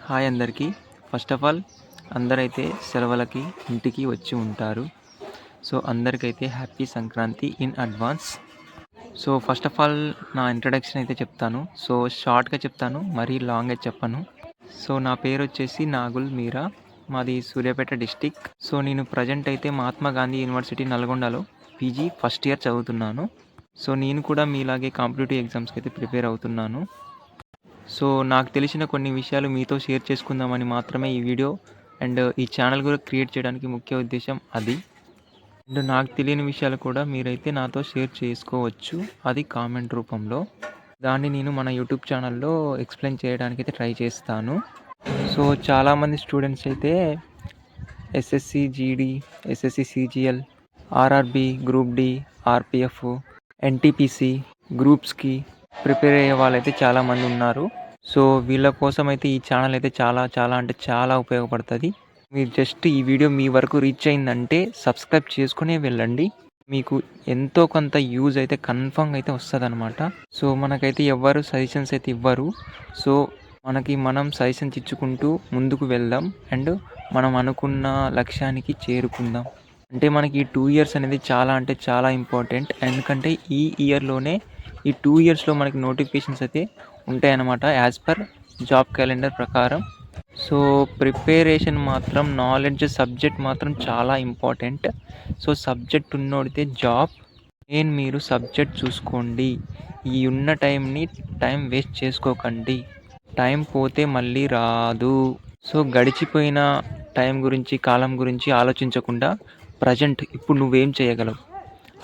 Hi అందరికీ. First of all అందరైతే సెలవులకి ఇంటికి వచ్చి ఉంటారు. సో అందరికైతే happy Sankranti in advance. So first of all నా ఇంట్రడక్షన్ అయితే చెప్తాను. సో షార్ట్గా చెప్తాను, మరీ లాంగ్గా చెప్పను. సో నా పేరు వచ్చేసి నాగుల్ మీరా, మాది సూర్యాపేట డిస్టిక్. సో నేను ప్రజెంట్ అయితే మహాత్మా గాంధీ యూనివర్సిటీ నల్గొండలో పీజీ ఫస్ట్ ఇయర్ చదువుతున్నాను. సో నేను కూడా మీలాగే కాంపిటేటివ్ ఎగ్జామ్స్కి అయితే ప్రిపేర్ అవుతున్నాను. సో నాకు తెలిసిన కొన్ని విషయాలు మీతో షేర్ చేసుకుందామని మాత్రమే ఈ వీడియో అండ్ ఈ ఛానల్ కూడా క్రియేట్ చేయడానికి ముఖ్య ఉద్దేశం అది. అండ్ నాకు తెలియని విషయాలు కూడా మీరైతే నాతో షేర్ చేసుకోవచ్చు, అది కామెంట్ రూపంలో. దాన్ని నేను మన యూట్యూబ్ ఛానల్లో ఎక్స్ప్లెయిన్ చేయడానికి అయితే ట్రై చేస్తాను. సో చాలామంది స్టూడెంట్స్ అయితే SSC GD, SSC CGL, RRB, group D, RPF, NTPC గ్రూప్స్కి ప్రిపేర్ అయ్యే వాళ్ళైతే చాలామంది ఉన్నారు. సో వీళ్ళ కోసం అయితే ఈ ఛానల్ అయితే చాలా ఉపయోగపడుతుంది. మీరు జస్ట్ ఈ వీడియో మీ వరకు రీచ్ అయిందంటే సబ్స్క్రైబ్ చేసుకునే వెళ్ళండి. మీకు ఎంతో కొంత యూజ్ అయితే కన్ఫర్మ్గా అయితే వస్తుంది అనమాట. సో మనకైతే ఎవ్వరు సజెషన్స్ అయితే ఇవ్వరు. సో మనం సజెషన్స్ ఇచ్చుకుంటూ ముందుకు వెళ్దాం అండ్ మనం అనుకున్న లక్ష్యానికి చేరుకుందాం. అంటే మనకి ఈ 2 years అనేది చాలా ఇంపార్టెంట్. ఎందుకంటే ఈ ఇయర్లోనే, ఈ 2 yearsలో మనకి నోటిఫికేషన్స్ అయితే ఉంటాయన్నమాట యాజ్ పర్ జాబ్ క్యాలెండర్ ప్రకారం. సో ప్రిపరేషన్ మాత్రం, నాలెడ్జ్, సబ్జెక్ట్ మాత్రం చాలా ఇంపార్టెంట్. సో సబ్జెక్ట్ ఉన్నోడితే జాబ్. మీరు సబ్జెక్ట్ చూసుకోండి. ఈ ఉన్న టైం వేస్ట్ చేసుకోకండి. టైం పోతే మళ్ళీ రాదు. సో గడిచిపోయిన టైం గురించి, కాలం గురించి ఆలోచించకుండా ప్రజెంట్ ఇప్పుడు నువ్వేం చేయగలవు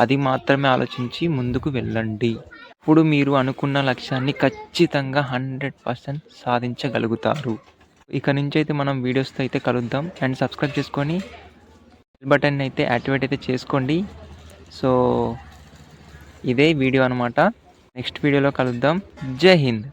అది మాత్రమే ఆలోచించి ముందుకు వెళ్ళండి. ఇప్పుడు మీరు అనుకున్న లక్ష్యాన్ని ఖచ్చితంగా 100% సాధించగలుగుతారు. ఇక నుంచి అయితే మనం వీడియోస్తో అయితే కలుద్దాం అండ్ సబ్స్క్రైబ్ చేసుకొని బెల్ బటన్ అయితే యాక్టివేట్ అయితే చేసుకోండి. సో ఇదే వీడియో అనమాట. నెక్స్ట్ వీడియోలో కలుద్దాం. జై హింద్.